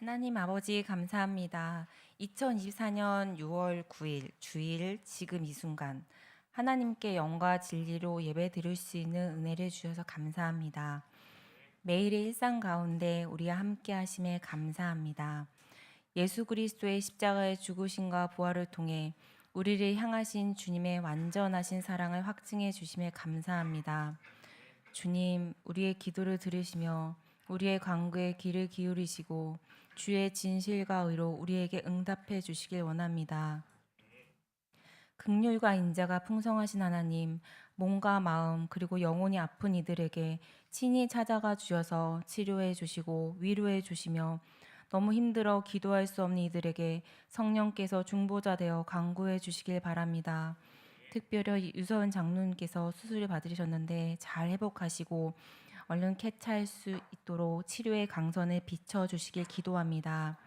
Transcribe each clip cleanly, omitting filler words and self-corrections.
하나님 아버지 감사합니다. 2024년 6월 9일 주일 지금 이 순간 하나님께 영과 진리로 예배 드릴 수 있는 은혜를 주셔서 감사합니다. 매일의 일상 가운데 우리와 함께 하심에 감사합니다. 예수 그리스도의 십자가의 죽으심과 부활을 통해 우리를 향하신 주님의 완전하신 사랑을 확증해 주심에 감사합니다. 주님, 우리의 기도를 들으시며 우리의 간구에 귀를 기울이시고 주의 진실과 의로 우리에게 응답해 주시길 원합니다. 긍휼과 인자가 풍성하신 하나님, 몸과 마음 그리고 영혼이 아픈 이들에게 친히 찾아가 주셔서 치료해 주시고 위로해 주시며 너무 힘들어 기도할 수 없는 이들에게 성령께서 중보자 되어 간구해 주시길 바랍니다. 특별히 유서은 장로님께서 수술을 받으셨는데 잘 회복하시고 얼른 쾌차할 수 있도록 치료의 강선을 비춰주시길 기도합니다.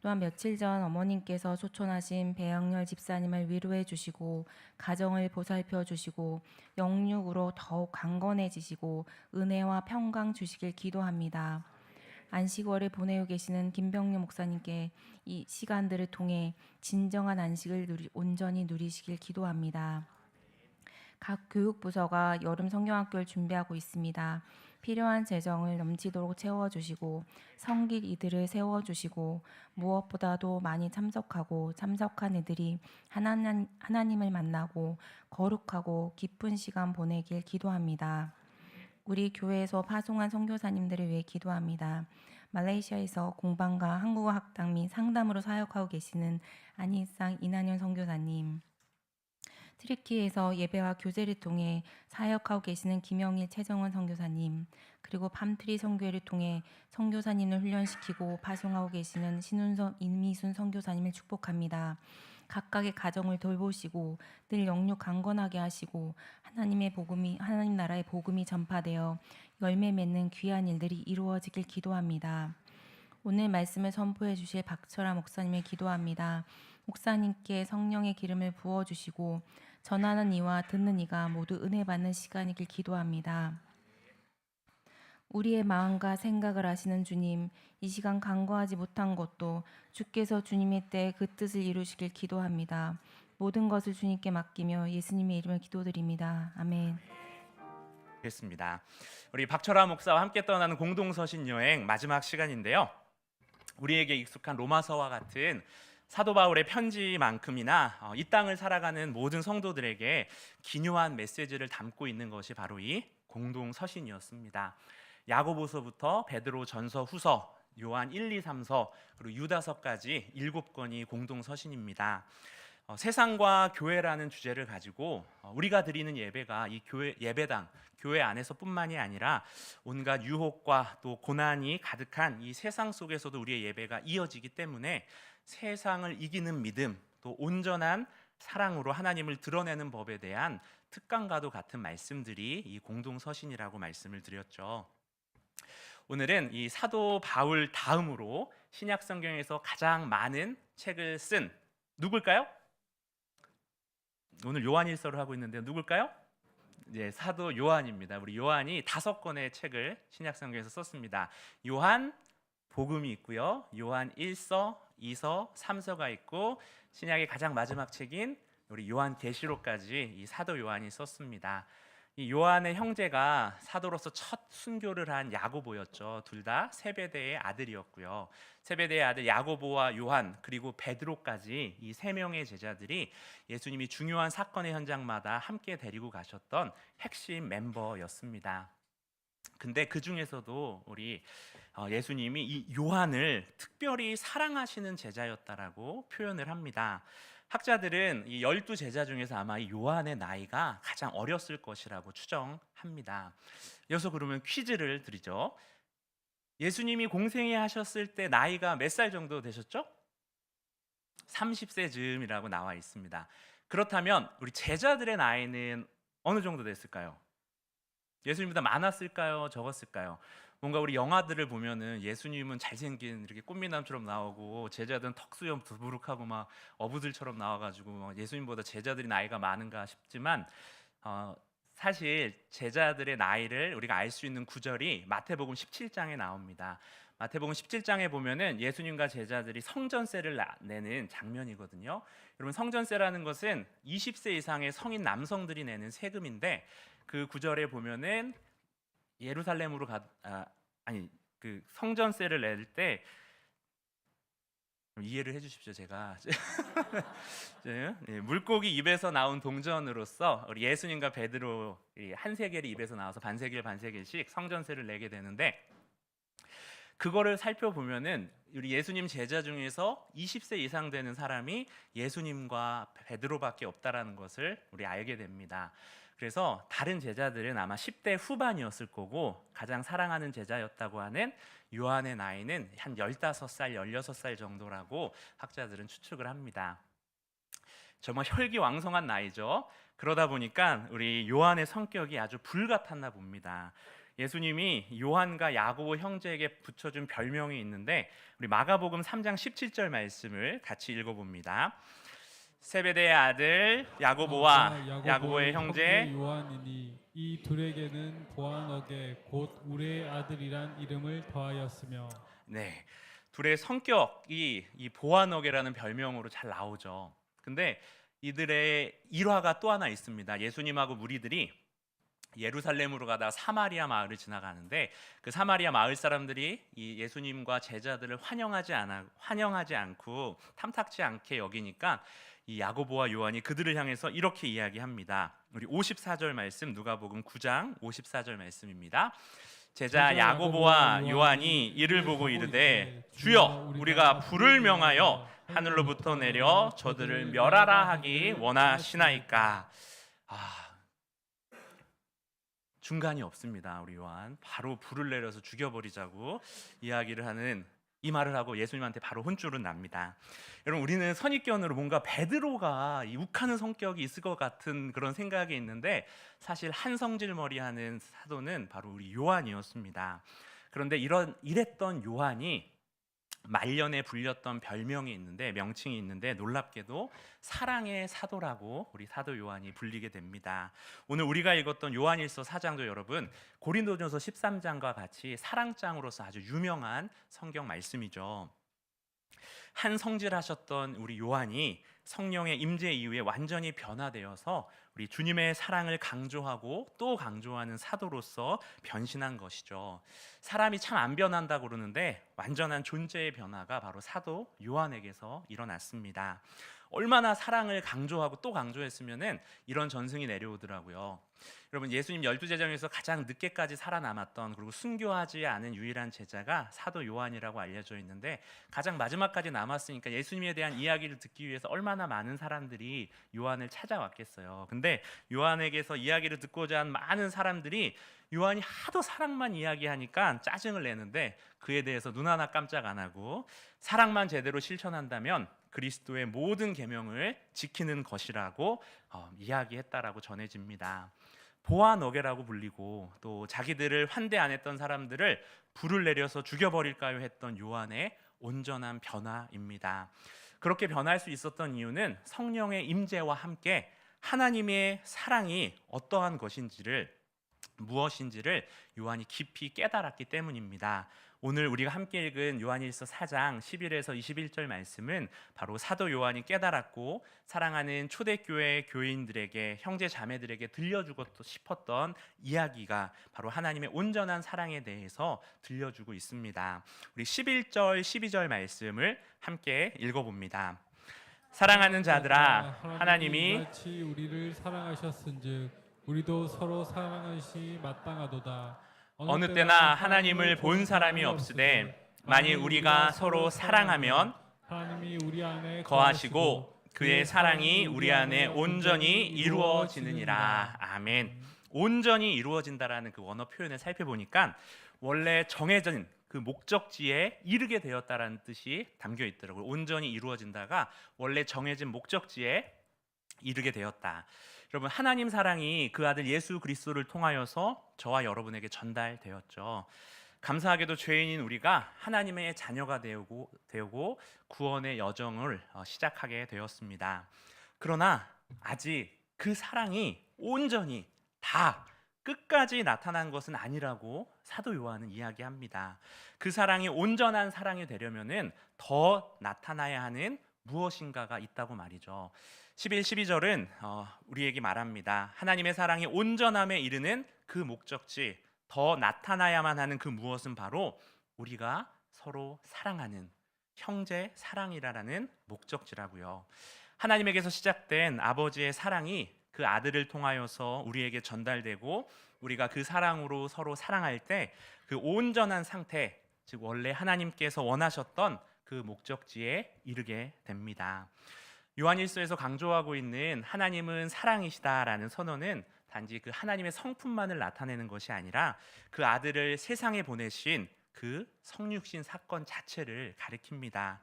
또한 며칠 전 어머님께서 초청하신 배영렬 집사님을 위로해 주시고 가정을 보살펴 주시고 영육으로 더욱 강건해지시고 은혜와 평강 주시길 기도합니다. 안식월을 보내고 계시는 김병률 목사님께 이 시간들을 통해 진정한 안식을 온전히 누리시길 기도합니다. 각 교육부서가 여름 성경학교를 준비하고 있습니다. 필요한 재정을 넘치도록 채워주시고 성길 이들을 세워주시고 무엇보다도 많이 참석한 이들이 하나님을 만나고 거룩하고 기쁜 시간 보내길 기도합니다. 우리 교회에서 파송한 선교사님들을 위해 기도합니다. 말레이시아에서 공방과 한국어 학당 및 상담으로 사역하고 계시는 안희상 이난현 선교사님, 트리키에서 예배와 교제를 통해 사역하고 계시는 김영일 최정원 선교사님, 그리고 팜트리 선교회를 통해 선교사님을 훈련시키고 파송하고 계시는 신운선 임미순 선교사님을 축복합니다. 각각의 가정을 돌보시고 늘 영육 강건하게 하시고 하나님 나라의 복음이 전파되어 열매 맺는 귀한 일들이 이루어지길 기도합니다. 오늘 말씀을 선포해 주실 박철아 목사님을 기도합니다. 목사님께 성령의 기름을 부어 주시고 전하는 이와 듣는 이가 모두 은혜 받는 시간이길 기도합니다. 우리의 마음과 생각을 아시는 주님, 이 시간 간구하지 못한 것도 주께서 주님의 때 그 뜻을 이루시길 기도합니다. 모든 것을 주님께 맡기며 예수님의 이름을 기도드립니다. 아멘. 겠습니다. 우리 박철아 목사와 함께 떠나는 공동서신 여행 마지막 시간인데요. 우리에게 익숙한 로마서와 같은 사도 바울의 편지만큼이나 이 땅을 살아가는 모든 성도들에게 기묘한 메시지를 담고 있는 것이 바로 이 공동서신이었습니다. 야고보서부터 베드로 전서 후서, 요한 1, 2, 3서 그리고 유다서까지 7권이 공동서신입니다. 세상과 교회라는 주제를 가지고 우리가 드리는 예배가 이 예배당 교회 안에서뿐만이 아니라 온갖 유혹과 또 고난이 가득한 이 세상 속에서도 우리의 예배가 이어지기 때문에 세상을 이기는 믿음, 또 온전한 사랑으로 하나님을 드러내는 법에 대한 특강과도 같은 말씀들이 이 공동서신이라고 말씀을 드렸죠. 오늘은 이 사도 바울 다음으로 신약 성경에서 가장 많은 책을 쓴 누굴까요? 오늘 요한일서를 하고 있는데 누굴까요? 네, 사도 요한입니다. 우리 요한이 5권의 책을 신약 성경에서 썼습니다. 요한 복음이 있고요. 요한 1서, 2서, 3서가 있고 신약의 가장 마지막 책인 우리 요한 계시록까지 이 사도 요한이 썼습니다. 이 요한의 형제가 사도로서 첫 순교를 한 야고보였죠. 둘 다 세베대의 아들이었고요. 세베대의 아들 야고보와 요한 그리고 베드로까지 이 3명의 제자들이 예수님이 중요한 사건의 현장마다 함께 데리고 가셨던 핵심 멤버였습니다. 근데 그 중에서도 우리 예수님이 이 요한을 특별히 사랑하시는 제자였다라고 표현을 합니다. 학자들은 이 12제자 중에서 아마 이 요한의 나이가 가장 어렸을 것이라고 추정합니다. 여기서 그러면 퀴즈를 드리죠. 예수님이 공생애 하셨을 때 나이가 몇 살 정도 되셨죠? 30세 즈음이라고 나와 있습니다. 그렇다면 우리 제자들의 나이는 어느 정도 됐을까요? 예수님보다 많았을까요? 적었을까요? 뭔가 우리 영화들을 보면은 예수님은 잘생긴 이렇게 꽃미남처럼 나오고 제자들은 턱수염 두부룩하고 막 어부들처럼 나와가지고 막 예수님보다 제자들이 나이가 많은가 싶지만 사실 제자들의 나이를 우리가 알 수 있는 구절이 마태복음 17장에 나옵니다. 마태복음 17장에 보면은 예수님과 제자들이 성전세를 내는 장면이거든요. 여러분, 성전세라는 것은 20세 이상의 성인 남성들이 내는 세금인데, 그 구절에 보면은 예루살렘으로 그 성전세를 낼 때, 이해를 해주십시오. 제가 물고기 입에서 나온 동전으로서 우리 예수님과 베드로 한 세겔이 입에서 나와서 반세겔 반세겔씩 성전세를 내게 되는데, 그거를 살펴보면은 우리 예수님 제자 중에서 20세 이상 되는 사람이 예수님과 베드로밖에 없다라는 것을 우리 알게 됩니다. 그래서 다른 제자들은 아마 10대 후반이었을 거고, 가장 사랑하는 제자였다고 하는 요한의 나이는 한 15살, 16살 정도라고 학자들은 추측을 합니다. 정말 혈기왕성한 나이죠. 그러다 보니까 우리 요한의 성격이 아주 불같았나 봅니다. 예수님이 요한과 야고보 형제에게 붙여준 별명이 있는데, 우리 마가복음 3장 17절 말씀을 같이 읽어봅니다. 세베대의 아들 야고보와 야고보의 형제 요한이니 이 둘에게는 보아너게 곧 우레의 아들이란 이름을 더하였으며. 네, 둘의 성격이 이 보아너게라는 별명으로 잘 나오죠. 근데 이들의 일화가 또 하나 있습니다. 예수님하고 무리들이 예루살렘으로 가다가 사마리아 마을을 지나가는데, 그 사마리아 마을 사람들이 이 예수님과 제자들을 환영하지 않고 탐탁지 않게 여기니까 이 야고보와 요한이 그들을 향해서 이렇게 이야기합니다. 우리 54절 말씀, 누가복음 9장 54절 말씀입니다. 제자 야고보와 요한이 이를 보고 이르되 주여, 우리가 불을 명하여 하늘로부터 내려 저들을 멸하라 하기 원하시나이까. 중간이 없습니다. 우리 요한 바로 불을 내려서 죽여버리자고 이야기를 하는, 이 말을 하고 예수님한테 바로 혼쭐은 납니다. 여러분, 우리는 선입견으로 뭔가 베드로가 이 욱하는 성격이 있을 것 같은 그런 생각이 있는데, 사실 한성질머리하는 사도는 바로 우리 요한이었습니다. 그런데 이랬던 요한이 말년에 불렸던 별명이 있는데, 명칭이 있는데, 놀랍게도 사랑의 사도라고 우리 사도 요한이 불리게 됩니다. 오늘 우리가 읽었던 요한일서 4장도 여러분 고린도전서 13장과 같이 사랑장으로서 아주 유명한 성경 말씀이죠. 한 성질하셨던 우리 요한이 성령의 임재 이후에 완전히 변화되어서 우리 주님의 사랑을 강조하고 또 강조하는 사도로서 변신한 것이죠. 사람이 참 안 변한다고 그러는데 완전한 존재의 변화가 바로 사도 요한에게서 일어났습니다. 얼마나 사랑을 강조하고 또 강조했으면은 이런 전승이 내려오더라고요. 여러분, 예수님 12제자 중에서 가장 늦게까지 살아남았던, 그리고 순교하지 않은 유일한 제자가 사도 요한이라고 알려져 있는데, 가장 마지막까지 남았으니까 예수님에 대한 이야기를 듣기 위해서 얼마나 많은 사람들이 요한을 찾아왔겠어요. 근데 요한에게서 이야기를 듣고자 한 많은 사람들이 요한이 하도 사랑만 이야기하니까 짜증을 내는데, 그에 대해서 눈 하나 깜짝 안 하고 사랑만 제대로 실천한다면 그리스도의 모든 계명을 지키는 것이라고 이야기했다라고 전해집니다. 보아너게라고 불리고, 또 자기들을 환대 안 했던 사람들을 불을 내려서 죽여버릴까요 했던 요한의 온전한 변화입니다. 그렇게 변할 수 있었던 이유는 성령의 임재와 함께 하나님의 사랑이 어떠한 것인지를, 무엇인지를 요한이 깊이 깨달았기 때문입니다. 오늘 우리가 함께 읽은 요한일서 4장 11에서 21절 말씀은 바로 사도 요한이 깨달았고 사랑하는 초대교회 교인들에게, 형제 자매들에게 들려주고 싶었던 이야기가 바로 하나님의 온전한 사랑에 대해서 들려주고 있습니다. 우리 11절 12절 말씀을 함께 읽어봅니다. 사랑하는 자들아, 하나님이 같이 우리를 사랑하셨은즉 우리도 서로 사랑하시 마땅하도다. 어느 때나 하나님을 본 사람이 없으되 만일 우리가 서로 사랑하면 하나님이 우리 안에 거하시고 그의 사랑이 우리 안에 온전히 이루어지느니라. 아멘. 온전히 이루어진다라는 그 원어 표현을 살펴보니까 원래 정해진 그 목적지에 이르게 되었다라는 뜻이 담겨 있더라고요. 온전히 이루어진다가 원래 정해진 목적지에 이르게 되었다. 여러분, 하나님 사랑이 그 아들 예수 그리스도를 통하여서 저와 여러분에게 전달되었죠. 감사하게도 죄인인 우리가 하나님의 자녀가 되고 구원의 여정을 시작하게 되었습니다. 그러나 아직 그 사랑이 온전히 다 끝까지 나타난 것은 아니라고 사도 요한은 이야기합니다. 그 사랑이 온전한 사랑이 되려면은 더 나타나야 하는 무엇인가가 있다고 말이죠. 11, 12절은 우리에게 말합니다. 하나님의 사랑이 온전함에 이르는 그 목적지, 더 나타나야만 하는 그 무엇은 바로 우리가 서로 사랑하는 형제 사랑이라는 목적지라고요. 하나님에게서 시작된 아버지의 사랑이 그 아들을 통하여서 우리에게 전달되고 우리가 그 사랑으로 서로 사랑할 때 그 온전한 상태, 즉 원래 하나님께서 원하셨던 그 목적지에 이르게 됩니다. 요한일서에서 강조하고 있는 하나님은 사랑이시다라는 선언은 단지 그 하나님의 성품만을 나타내는 것이 아니라 그 아들을 세상에 보내신 그 성육신 사건 자체를 가리킵니다.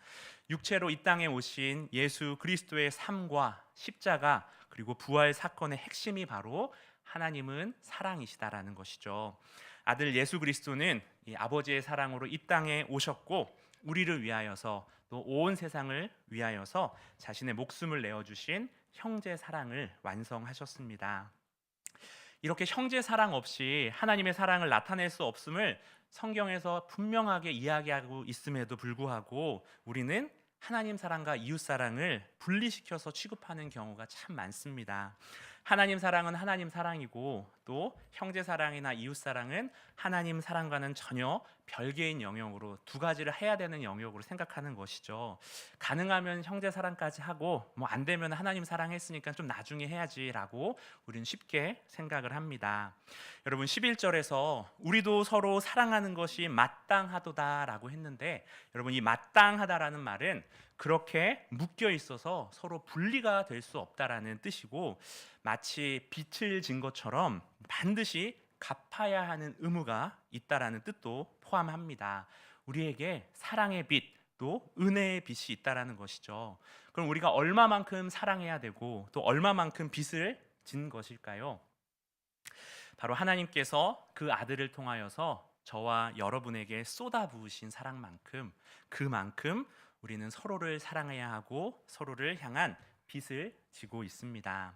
육체로 이 땅에 오신 예수 그리스도의 삶과 십자가 그리고 부활 사건의 핵심이 바로 하나님은 사랑이시다라는 것이죠. 아들 예수 그리스도는 이 아버지의 사랑으로 이 땅에 오셨고 우리를 위하여서 또 온 세상을 위하여서 자신의 목숨을 내어주신 형제 사랑을 완성하셨습니다. 이렇게 형제 사랑 없이 하나님의 사랑을 나타낼 수 없음을 성경에서 분명하게 이야기하고 있음에도 불구하고 우리는 하나님 사랑과 이웃 사랑을 분리시켜서 취급하는 경우가 참 많습니다. 하나님 사랑은 하나님 사랑이고 또 형제 사랑이나 이웃 사랑은 하나님 사랑과는 전혀 별개인 영역으로 두 가지를 해야 되는 영역으로 생각하는 것이죠. 가능하면 형제 사랑까지 하고 뭐 안 되면 하나님 사랑했으니까 좀 나중에 해야지라고 우리는 쉽게 생각을 합니다. 여러분 11절에서 우리도 서로 사랑하는 것이 마땅하도다라고 했는데 여러분 이 마땅하다라는 말은 그렇게 묶여 있어서 서로 분리가 될 수 없다라는 뜻이고 마치 빚을 진 것처럼 반드시 갚아야 하는 의무가 있다라는 뜻도 포함합니다. 우리에게 사랑의 빚 또 은혜의 빚이 있다라는 것이죠. 그럼 우리가 얼마만큼 사랑해야 되고 또 얼마만큼 빚을 진 것일까요? 바로 하나님께서 그 아들을 통하여서 저와 여러분에게 쏟아부으신 사랑만큼 그만큼 우리는 서로를 사랑해야 하고 서로를 향한 빚을 지고 있습니다.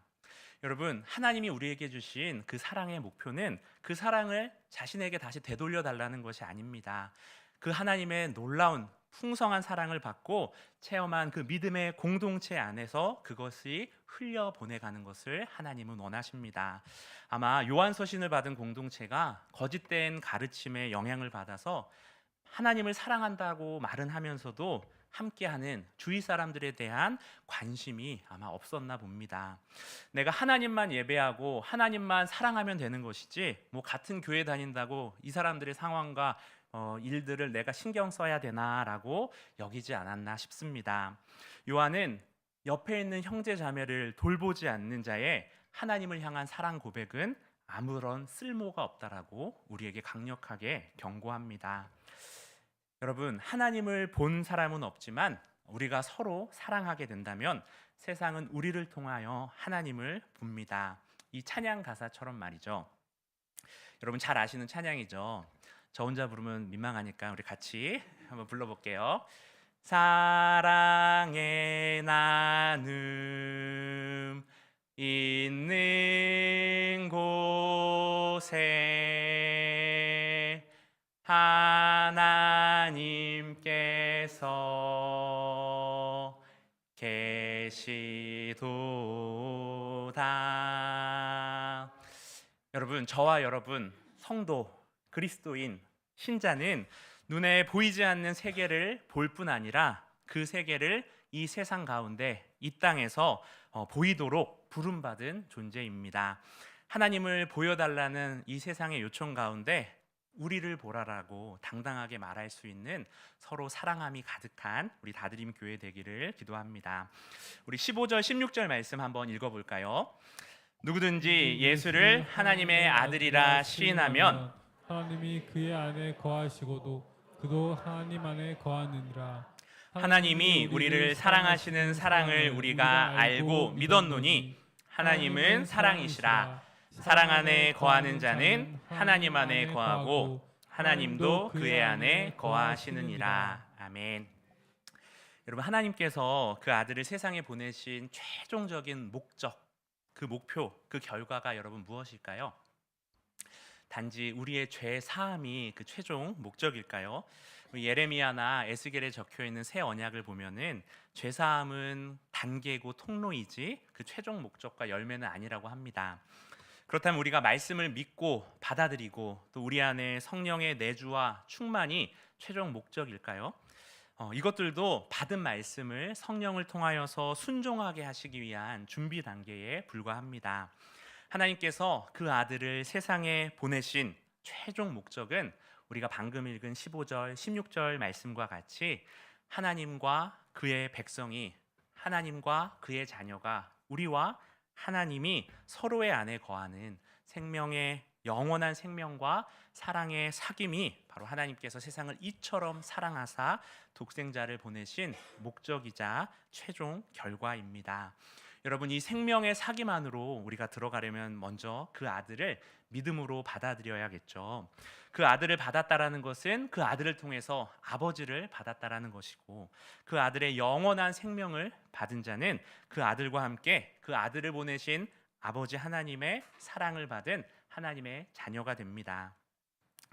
여러분 하나님이 우리에게 주신 그 사랑의 목표는 그 사랑을 자신에게 다시 되돌려 달라는 것이 아닙니다. 그 하나님의 놀라운 풍성한 사랑을 받고 체험한 그 믿음의 공동체 안에서 그것이 흘려보내가는 것을 하나님은 원하십니다. 아마 요한 서신을 받은 공동체가 거짓된 가르침에 영향을 받아서 하나님을 사랑한다고 말은 하면서도 함께하는 주위 사람들에 대한 관심이 아마 없었나 봅니다. 내가 하나님만 예배하고 하나님만 사랑하면 되는 것이지 뭐 같은 교회 다닌다고 이 사람들의 상황과 일들을 내가 신경 써야 되나라고 여기지 않았나 싶습니다. 요한은 옆에 있는 형제 자매를 돌보지 않는 자의 하나님을 향한 사랑 고백은 아무런 쓸모가 없다라고 우리에게 강력하게 경고합니다. 여러분 하나님을 본 사람은 없지만 우리가 서로 사랑하게 된다면 세상은 우리를 통하여 하나님을 봅니다. 이 찬양 가사처럼 말이죠. 여러분 잘 아시는 찬양이죠. 저 혼자 부르면 민망하니까 우리 같이 한번 불러볼게요. 사랑의 나눔 있는 곳에 하나님께서 계시도다. 여러분 저와 여러분 성도 그리스도인 신자는 눈에 보이지 않는 세계를 볼 뿐 아니라 그 세계를 이 세상 가운데 이 땅에서 보이도록 부름받은 존재입니다. 하나님을 보여달라는 이 세상의 요청 가운데 우리를 보라라고 당당하게 말할 수 있는 서로 사랑함이 가득한 우리 다드림 교회 되기를 기도합니다. 우리 15절 16절 말씀 한번 읽어볼까요? 누구든지 예수를 하나님의 아들이라 시인하면 하나님이 그의 안에 거하시고도 그도 하나님 안에 거하느니라. 하나님이 우리를 사랑하시는 사랑을 우리가 알고 믿었노니 하나님은 사랑이시라. 사랑 안에 거하는 자는 하나님 안에 거하고 하나님도 그의 안에 거하시느니라. 아멘. 여러분 하나님께서 그 아들을 세상에 보내신 최종적인 목적, 그 목표, 그 결과가 여러분 무엇일까요? 단지 우리의 죄 사함이 그 최종 목적일까요? 예레미야나 에스겔에 적혀 있는 새 언약을 보면은 죄 사함은 단계고 통로이지 그 최종 목적과 열매는 아니라고 합니다. 그렇다면 우리가 말씀을 믿고 받아들이고 또 우리 안에 성령의 내주와 충만이 최종 목적일까요? 이것들도 받은 말씀을 성령을 통하여서 순종하게 하시기 위한 준비 단계에 불과합니다. 하나님께서 그 아들을 세상에 보내신 최종 목적은 우리가 방금 읽은 15절, 16절 말씀과 같이 하나님과 그의 백성이, 하나님과 그의 자녀가, 우리와 하나님이 서로의 안에 거하는 생명의 영원한 생명과 사랑의 사귐이 바로 하나님께서 세상을 이처럼 사랑하사 독생자를 보내신 목적이자 최종 결과입니다. 여러분, 이 생명의 사귐 안으로 우리가 들어가려면 먼저 그 아들을 믿음으로 받아들여야겠죠. 그 아들을 받았다라는 것은 그 아들을 통해서 아버지를 받았다라는 것이고, 그 아들의 영원한 생명을 받은 자는 그 아들과 함께 그 아들을 보내신 아버지 하나님의 사랑을 받은 하나님의 자녀가 됩니다.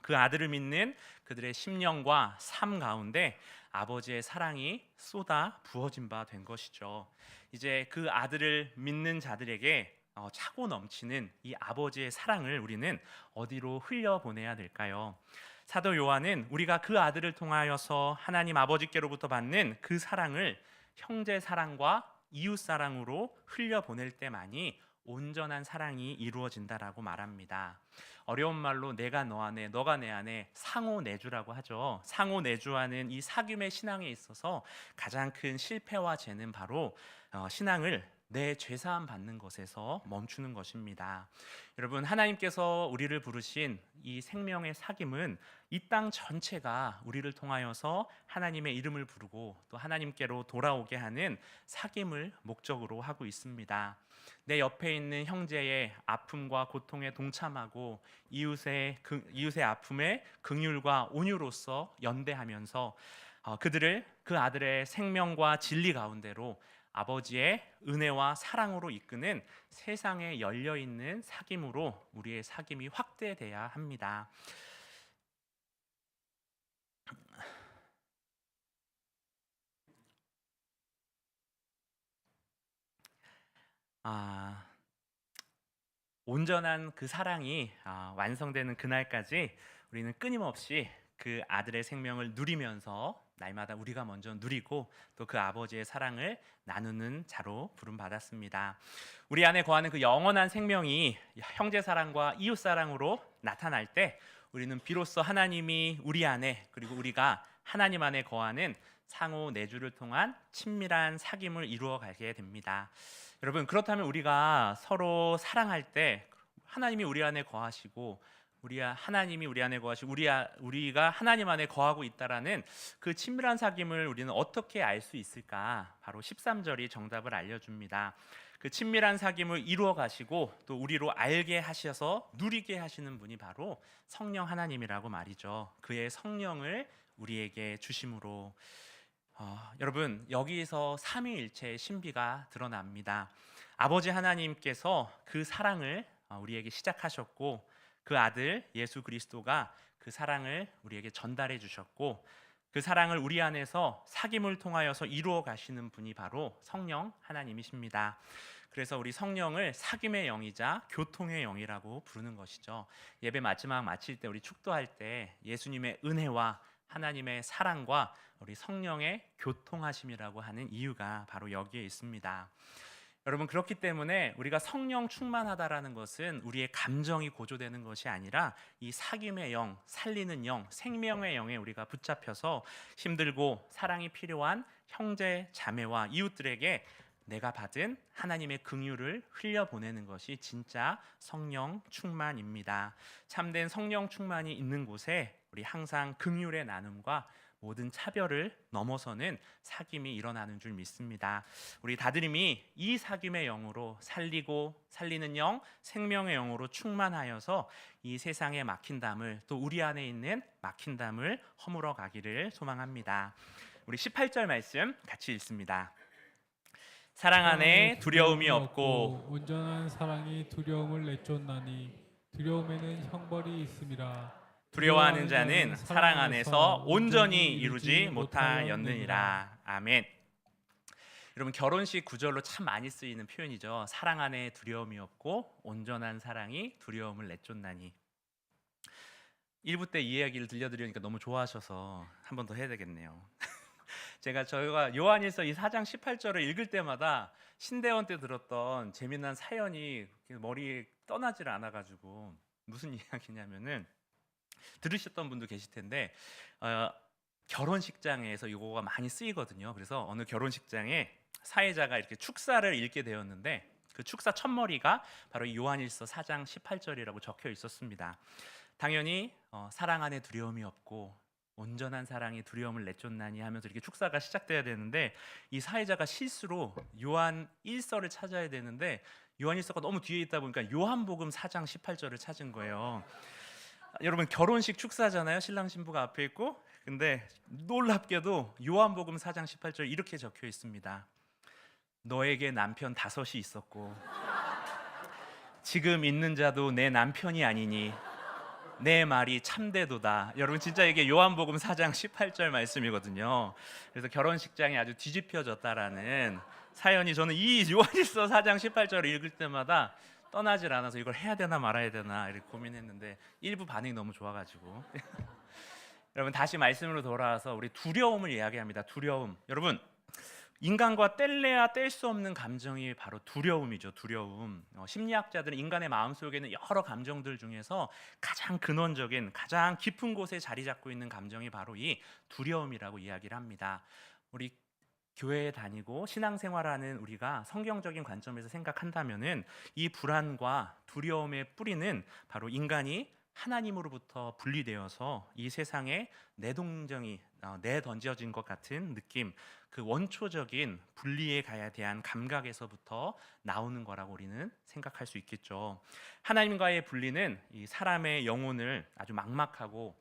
그 아들을 믿는 그들의 심령과 삶 가운데 아버지의 사랑이 쏟아 부어진 바 된 것이죠. 이제 그 아들을 믿는 자들에게 차고 넘치는 이 아버지의 사랑을 우리는 어디로 흘려보내야 될까요? 사도 요한은 우리가 그 아들을 통하여서 하나님 아버지께로부터 받는 그 사랑을 형제 사랑과 이웃 사랑으로 흘려보낼 때만이 온전한 사랑이 이루어진다라고 말합니다. 어려운 말로 내가 너 안에 너가 내 안에 상호 내주라고 하죠. 상호 내주하는 이 사귐의 신앙에 있어서 가장 큰 실패와 죄는 바로 신앙을 내 죄사함 받는 것에서 멈추는 것입니다. 여러분, 하나님께서 우리를 부르신 이 생명의 사귐은 이 땅 전체가 우리를 통하여서 하나님의 이름을 부르고 또 하나님께로 돌아오게 하는 사귐을 목적으로 하고 있습니다. 내 옆에 있는 형제의 아픔과 고통에 동참하고 이웃의 아픔에 긍휼과 온유로서 연대하면서 그들을 그 아들의 생명과 진리 가운데로 아버지의 은혜와 사랑으로 이끄는 세상에 열려있는 사귐으로 우리의 사귐이 확대돼야 합니다. 온전한 그 사랑이 완성되는 그날까지 우리는 끊임없이 그 아들의 생명을 누리면서 날마다 우리가 먼저 누리고 또 그 아버지의 사랑을 나누는 자로 부름받았습니다. 우리 안에 거하는 그 영원한 생명이 형제 사랑과 이웃 사랑으로 나타날 때 우리는 비로소 하나님이 우리 안에 그리고 우리가 하나님 안에 거하는 상호 내주를 통한 친밀한 사귐을 이루어가게 됩니다. 여러분, 그렇다면 우리가 서로 사랑할 때 하나님이 우리 안에 거하시고 하나님이 우리 안에 거하시고 우리가 하나님 안에 거하고 있다라는 그 친밀한 사귐을 우리는 어떻게 알 수 있을까? 바로 13절이 정답을 알려줍니다. 그 친밀한 사귐을 이루어 가시고 또 우리로 알게 하셔서 누리게 하시는 분이 바로 성령 하나님이라고 말이죠. 그의 성령을 우리에게 주심으로 여러분, 여기서 삼위일체의 신비가 드러납니다. 아버지 하나님께서 그 사랑을 우리에게 시작하셨고 그 아들 예수 그리스도가 그 사랑을 우리에게 전달해 주셨고 그 사랑을 우리 안에서 사귐을 통하여서 이루어 가시는 분이 바로 성령 하나님이십니다. 그래서 우리 성령을 사귐의 영이자 교통의 영이라고 부르는 것이죠. 예배 마지막 마칠 때 우리 축도할 때 예수님의 은혜와 하나님의 사랑과 우리 성령의 교통하심이라고 하는 이유가 바로 여기에 있습니다. 여러분, 그렇기 때문에 우리가 성령 충만하다라는 것은 우리의 감정이 고조되는 것이 아니라 이 사귐의 영, 살리는 영, 생명의 영에 우리가 붙잡혀서 힘들고 사랑이 필요한 형제, 자매와 이웃들에게 내가 받은 하나님의 긍휼을 흘려보내는 것이 진짜 성령 충만입니다. 참된 성령 충만이 있는 곳에 우리 항상 긍휼의 나눔과 모든 차별을 넘어서는 사귐이 일어나는 줄 믿습니다. 우리 다들임이 이 사귐의 영으로 살리고 살리는 영, 생명의 영으로 충만하여서 이 세상에 막힌 담을 또 우리 안에 있는 막힌 담을 허물어 가기를 소망합니다. 우리 18절 말씀 같이 읽습니다. 사랑 안에 두려움이 없고 온전한 사랑이 두려움을 내쫓나니 두려움에는 형벌이 있음이라. 두려워하는 자는 사랑 안에서 온전히 이루지 못하였느니라. 아멘. 여러분, 결혼식 구절로 참 많이 쓰이는 표현이죠. 사랑 안에 두려움이 없고 온전한 사랑이 두려움을 내쫓나니. 1부 때 이 이야기를 들려드리니까 너무 좋아하셔서 한 번 더 해야 되겠네요. 저희가 요한일서 이 4장 18절을 읽을 때마다 신대원 때 들었던 재미난 사연이 머리에 떠나질 않아가지고, 무슨 이야기냐면은 들으셨던 분도 계실 텐데, 결혼식장에서 이거가 많이 쓰이거든요. 그래서 어느 결혼식장에 사회자가 이렇게 축사를 읽게 되었는데, 그 축사 첫머리가 바로 이 요한일서 4장 18절이라고 적혀 있었습니다. 당연히 사랑 안에 두려움이 없고 온전한 사랑이 두려움을 내쫓나니 하면서 이렇게 축사가 시작돼야 되는데, 이 사회자가 실수로 요한 1서를 찾아야 되는데 요한 1서가 너무 뒤에 있다 보니까 요한복음 4장 18절을 찾은 거예요. 여러분, 결혼식 축사잖아요. 신랑 신부가 앞에 있고, 근데 놀랍게도 요한복음 4장 18절 이렇게 적혀 있습니다. 너에게 남편 5이 있었고 지금 있는 자도 내 남편이 아니니 내 말이 참되도다. 여러분, 진짜 이게 요한복음 4장 18절 말씀이거든요. 그래서 결혼식장이 아주 뒤집혀졌다라는 사연이, 저는 이 요한일서 4장 18절을 읽을 때마다 떠나질 않아서 이걸 해야 되나 말아야 되나 이렇게 고민했는데, 일부 반응이 너무 좋아가지고 여러분, 다시 말씀으로 돌아와서 우리 두려움을 이야기합니다. 두려움. 여러분, 인간과 뗄래야 뗄 수 없는 감정이 바로 두려움이죠. 두려움. 심리학자들은 인간의 마음속에 있는 여러 감정들 중에서 가장 근원적인, 가장 깊은 곳에 자리 잡고 있는 감정이 바로 이 두려움이라고 이야기를 합니다. 우리 교회에 다니고 신앙생활하는 우리가 성경적인 관점에서 생각한다면은 이 불안과 두려움의 뿌리는 바로 인간이 하나님으로부터 분리되어서 이 세상에 내동정이 내던져진 것 같은 느낌, 그 원초적인 분리에 가야 대한 감각에서부터 나오는 거라고 우리는 생각할 수 있겠죠. 하나님과의 분리는 이 사람의 영혼을 아주 막막하고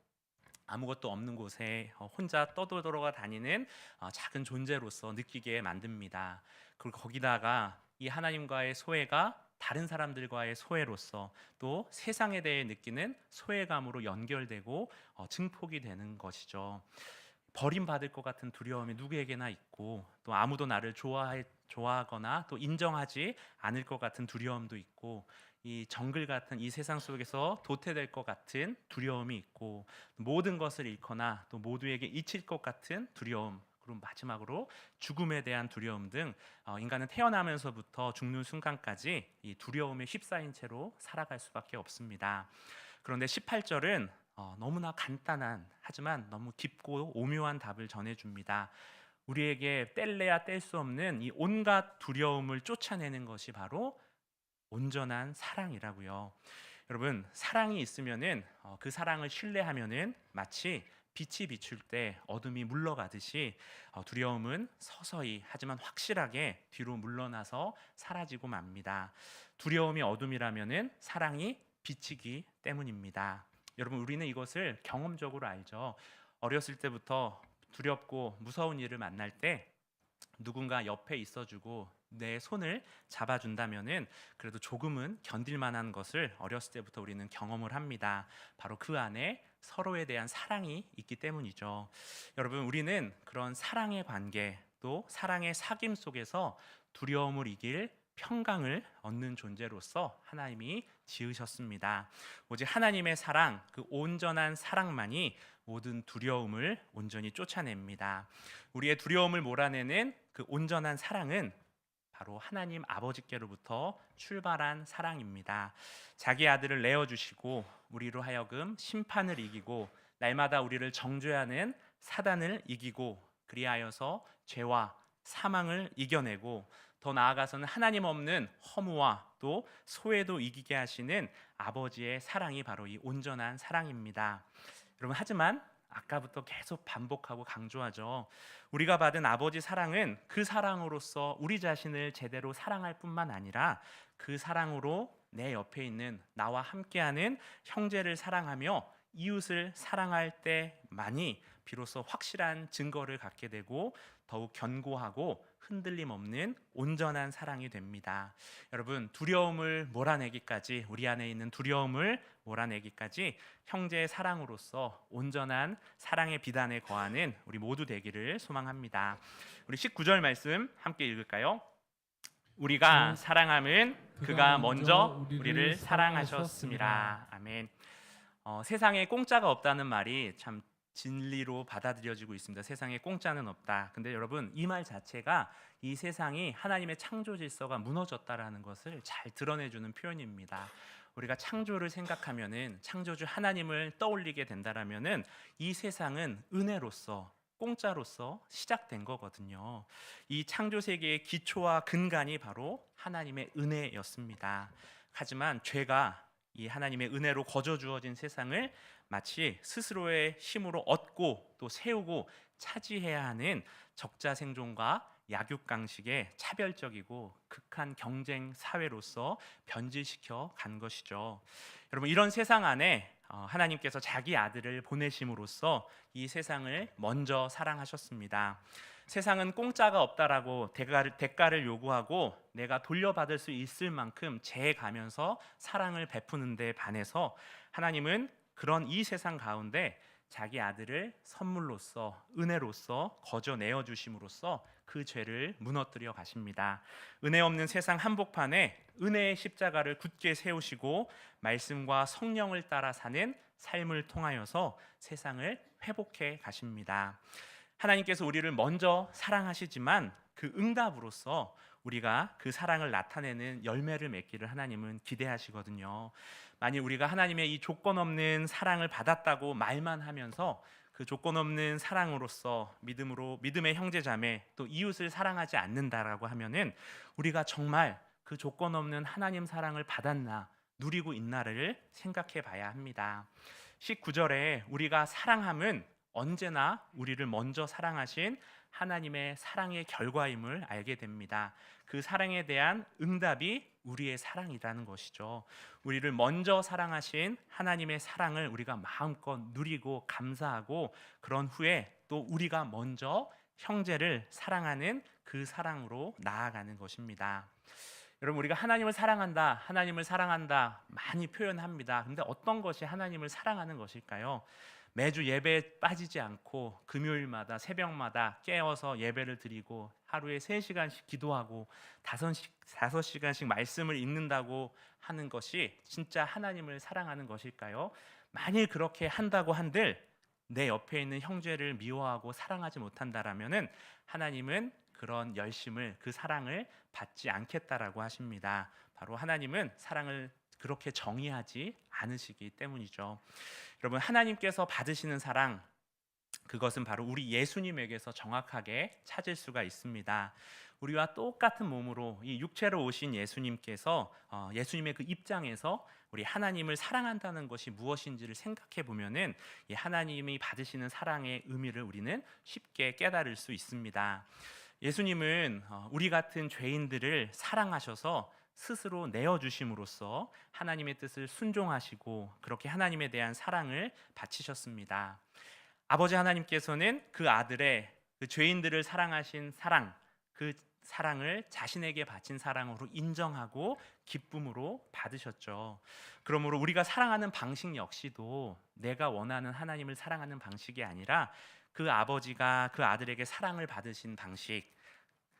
아무것도 없는 곳에 혼자 떠돌아 다니는 작은 존재로서 느끼게 만듭니다. 그리고 거기다가 이 하나님과의 소외가 다른 사람들과의 소외로서 또 세상에 대해 느끼는 소외감으로 연결되고 증폭이 되는 것이죠. 버림받을 것 같은 두려움이 누구에게나 있고, 또 아무도 나를 좋아하거나 또 인정하지 않을 것 같은 두려움도 있고, 이 정글 같은 이 세상 속에서 도태될 것 같은 두려움이 있고, 모든 것을 잃거나 또 모두에게 잊힐 것 같은 두려움, 그리고 마지막으로 죽음에 대한 두려움 등 인간은 태어나면서부터 죽는 순간까지 이 두려움에 휩싸인 채로 살아갈 수밖에 없습니다. 그런데 18절은 너무나 간단한, 하지만 너무 깊고 오묘한 답을 전해줍니다. 우리에게 뗄래야 뗄 수 없는 이 온갖 두려움을 쫓아내는 것이 바로 온전한 사랑이라고요. 여러분, 사랑이 있으면은 그 사랑을 신뢰하면은 마치 빛이 비출 때 어둠이 물러가듯이 두려움은 서서히 하지만 확실하게 뒤로 물러나서 사라지고 맙니다. 두려움이 어둠이라면은 사랑이 빛이기 때문입니다. 여러분, 우리는 이것을 경험적으로 알죠. 어렸을 때부터 두렵고 무서운 일을 만날 때 누군가 옆에 있어주고 내 손을 잡아준다면은 그래도 조금은 견딜 만한 것을 어렸을 때부터 우리는 경험을 합니다. 바로 그 안에 서로에 대한 사랑이 있기 때문이죠. 여러분, 우리는 그런 사랑의 관계, 또 사랑의 사귐 속에서 두려움을 이길 평강을 얻는 존재로서 하나님이 지으셨습니다. 오직 하나님의 사랑, 그 온전한 사랑만이 모든 두려움을 온전히 쫓아냅니다. 우리의 두려움을 몰아내는 그 온전한 사랑은 바로 하나님 아버지께로부터 출발한 사랑입니다. 자기 아들을 내어주시고 우리로 하여금 심판을 이기고 날마다 우리를 정죄하는 사단을 이기고, 그리하여서 죄와 사망을 이겨내고 더 나아가서는 하나님 없는 허무와 또 소외도 이기게 하시는 아버지의 사랑이 바로 이 온전한 사랑입니다. 여러분, 하지만 아까부터 계속 반복하고 강조하죠. 우리가 받은 아버지 사랑은 그 사랑으로서 우리 자신을 제대로 사랑할 뿐만 아니라 그 사랑으로 내 옆에 있는 나와 함께하는 형제를 사랑하며 이웃을 사랑할 때만이 비로소 확실한 증거를 갖게 되고 더욱 견고하고 흔들림 없는 온전한 사랑이 됩니다. 여러분, 두려움을 몰아내기까지, 우리 안에 있는 두려움을 몰아내기까지 형제의 사랑으로서 온전한 사랑의 비단에 거하는 우리 모두 되기를 소망합니다. 우리 19절 말씀 함께 읽을까요? 우리가 사랑함은 그가 먼저 우리를 사랑하셨습니다. 아멘. 세상에 공짜가 없다는 말이 참 진리로 받아들여지고 있습니다. 세상에 공짜는 없다. 근데 여러분, 이 말 자체가 이 세상이 하나님의 창조 질서가 무너졌다라는 것을 잘 드러내주는 표현입니다. 우리가 창조를 생각하면은, 창조주 하나님을 떠올리게 된다라면은 이 세상은 은혜로서, 공짜로서 시작된 거거든요. 이 창조 세계의 기초와 근간이 바로 하나님의 은혜였습니다. 하지만 죄가 이 하나님의 은혜로 거저 주어진 세상을 마치 스스로의 힘으로 얻고 또 세우고 차지해야 하는 적자생존과 약육강식의 차별적이고 극한 경쟁 사회로서 변질시켜 간 것이죠. 여러분, 이런 세상 안에 하나님께서 자기 아들을 보내심으로써 이 세상을 먼저 사랑하셨습니다. 세상은 공짜가 없다라고 대가를 요구하고 내가 돌려받을 수 있을 만큼 재가면서 사랑을 베푸는 데 반해서 하나님은 그런 이 세상 가운데 자기 아들을 선물로서, 은혜로서 거저 내어주심으로써 그 죄를 무너뜨려 가십니다. 은혜 없는 세상 한복판에 은혜의 십자가를 굳게 세우시고 말씀과 성령을 따라 사는 삶을 통하여서 세상을 회복해 가십니다. 하나님께서 우리를 먼저 사랑하시지만 그 응답으로서 우리가 그 사랑을 나타내는 열매를 맺기를 하나님은 기대하시거든요. 만일 우리가 하나님의 이 조건 없는 사랑을 받았다고 말만 하면서 그 조건 없는 사랑으로서 믿음의 형제자매 또 이웃을 사랑하지 않는다라고 하면은 우리가 정말 그 조건 없는 하나님 사랑을 받았나, 누리고 있나를 생각해 봐야 합니다. 19절에 우리가 사랑함은 언제나 우리를 먼저 사랑하신 하나님의 사랑의 결과임을 알게 됩니다. 그 사랑에 대한 응답이 우리의 사랑이라는 것이죠. 우리를 먼저 사랑하신 하나님의 사랑을 우리가 마음껏 누리고 감사하고 그런 후에 또 우리가 먼저 형제를 사랑하는 그 사랑으로 나아가는 것입니다. 여러분, 우리가 하나님을 사랑한다 많이 표현합니다. 근데 어떤 것이 하나님을 사랑하는 것일까요? 매주 예배에 빠지지 않고 금요일마다 새벽마다 깨어서 예배를 드리고 하루에 3시간씩 기도하고 5시간씩 말씀을 읽는다고 하는 것이 진짜 하나님을 사랑하는 것일까요? 만일 그렇게 한다고 한들 내 옆에 있는 형제를 미워하고 사랑하지 못한다라면은 하나님은 그런 열심을, 그 사랑을 받지 않겠다라고 하십니다. 바로 하나님은 사랑을 그렇게 정의하지 않으시기 때문이죠. 여러분, 하나님께서 받으시는 사랑, 그것은 바로 우리 예수님에게서 정확하게 찾을 수가 있습니다. 우리와 똑같은 몸으로 이 육체로 오신 예수님께서 예수님의 그 입장에서 우리 하나님을 사랑한다는 것이 무엇인지를 생각해 보면은 이 하나님이 받으시는 사랑의 의미를 우리는 쉽게 깨달을 수 있습니다. 예수님은 우리 같은 죄인들을 사랑하셔서 스스로 내어주심으로써 하나님의 뜻을 순종하시고 그렇게 하나님에 대한 사랑을 바치셨습니다. 아버지 하나님께서는 그 아들의 그 죄인들을 사랑하신 사랑, 그 사랑을 자신에게 바친 사랑으로 인정하고 기쁨으로 받으셨죠. 그러므로 우리가 사랑하는 방식 역시도 내가 원하는 하나님을 사랑하는 방식이 아니라 그 아버지가 그 아들에게 사랑을 받으신 방식,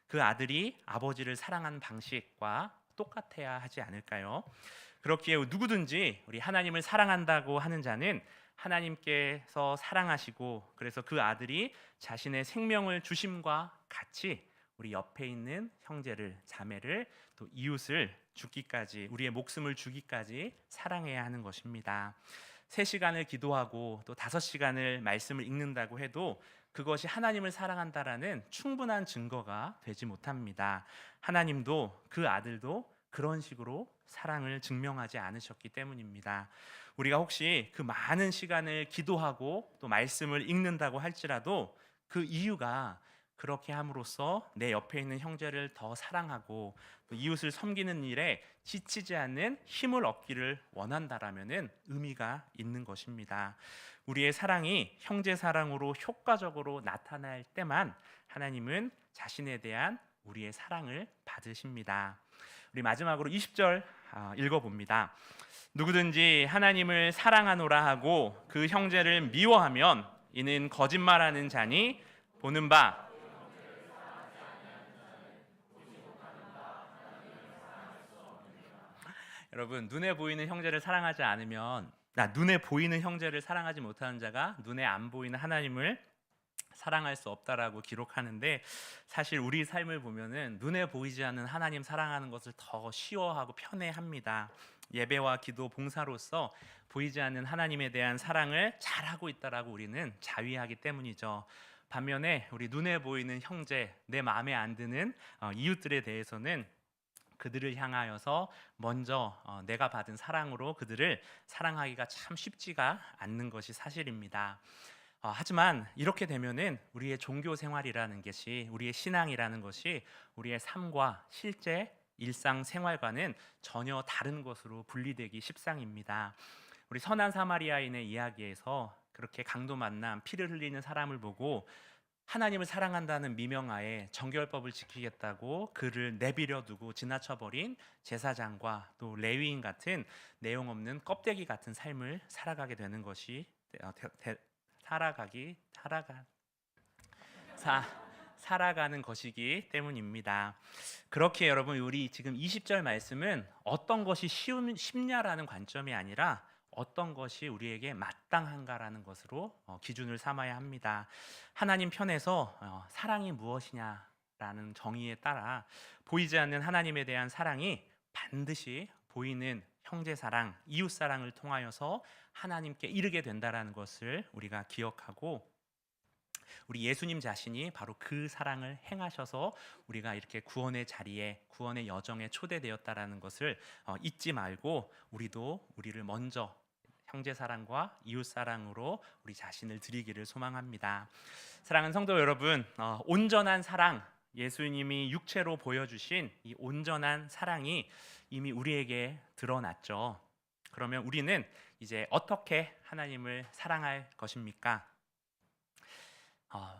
그 아들이 아버지를 사랑하는 방식과 똑같아야 하지 않을까요? 그렇기에 누구든지 우리 하나님을 사랑한다고 하는 자는 하나님께서 사랑하시고 그래서 그 아들이 자신의 생명을 주심과 같이 우리 옆에 있는 형제를, 자매를, 또 이웃을 죽기까지, 우리의 목숨을 주기까지 사랑해야 하는 것입니다. 3시간을 기도하고 또 5시간을 말씀을 읽는다고 해도 그것이 하나님을 사랑한다라는 충분한 증거가 되지 못합니다. 하나님도 그 아들도 그런 식으로 사랑을 증명하지 않으셨기 때문입니다. 우리가 혹시 그 많은 시간을 기도하고 또 말씀을 읽는다고 할지라도 그 이유가 그렇게 함으로써 내 옆에 있는 형제를 더 사랑하고 또 이웃을 섬기는 일에 지치지 않는 힘을 얻기를 원한다라면은 의미가 있는 것입니다. 우리의 사랑이 형제 사랑으로 효과적으로 나타날 때만 하나님은 자신에 대한 우리의 사랑을 받으십니다. 우리 마지막으로 20절 읽어봅니다. 누구든지 하나님을 사랑하노라 하고 그 형제를 미워하면 이는 거짓말하는 자니 보는 바 여러분, 눈에 보이는 형제를 사랑하지 않으면 눈에 보이는 형제를 사랑하지 못하는 자가 눈에 안 보이는 하나님을 사랑할 수 없다라고 기록하는데, 사실 우리 삶을 보면은 눈에 보이지 않는 하나님 사랑하는 것을 더 쉬워하고 편해합니다. 예배와 기도, 봉사로서 보이지 않는 하나님에 대한 사랑을 잘하고 있다라고 우리는 자위하기 때문이죠. 반면에 우리 눈에 보이는 형제, 내 마음에 안 드는 이웃들에 대해서는 그들을 향하여서 먼저 내가 받은 사랑으로 그들을 사랑하기가 참 쉽지가 않는 것이 사실입니다. 하지만 이렇게 되면은 우리의 종교 생활이라는 것이, 우리의 신앙이라는 것이 우리의 삶과 실제 일상 생활과는 전혀 다른 것으로 분리되기 십상입니다. 우리 선한 사마리아인의 이야기에서 그렇게 강도 만남, 피를 흘리는 사람을 보고 하나님을 사랑한다는 미명하에 정결법을 지키겠다고 그를 내버려 두고 지나쳐버린 제사장과 또 레위인 같은 내용 없는 껍데기 같은 삶을 살아가게 되는 것이 살아가는 것이기 때문입니다. 그렇게 여러분, 우리 지금 20절 말씀은 어떤 것이 쉽냐라는 관점이 아니라 어떤 것이 우리에게 마땅한가라는 것으로 기준을 삼아야 합니다. 하나님 편에서 사랑이 무엇이냐라는 정의에 따라 보이지 않는 하나님에 대한 사랑이 반드시 보이는 형제 사랑, 이웃 사랑을 통하여서 하나님께 이르게 된다라는 것을 우리가 기억하고, 우리 예수님 자신이 바로 그 사랑을 행하셔서 우리가 이렇게 구원의 자리에, 구원의 여정에 초대되었다라는 것을 잊지 말고 우리도 우리를 먼저 형제 사랑과 이웃 사랑으로 우리 자신을 드리기를 소망합니다. 사랑하는 성도 여러분, 온전한 사랑, 예수님이 육체로 보여주신 이 온전한 사랑이 이미 우리에게 드러났죠. 그러면 우리는 이제 어떻게 하나님을 사랑할 것입니까?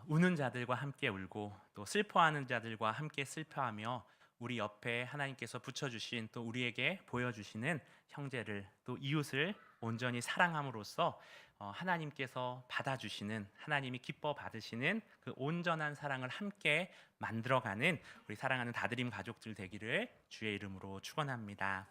우는 자들과 함께 울고 또 슬퍼하는 자들과 함께 슬퍼하며 우리 옆에 하나님께서 붙여주신 또 우리에게 보여주시는 형제를 또 이웃을 온전히 사랑함으로써 하나님께서 받아주시는, 하나님이 기뻐 받으시는 그 온전한 사랑을 함께 만들어가는 우리 사랑하는 다드림 가족들 되기를 주의 이름으로 축원합니다.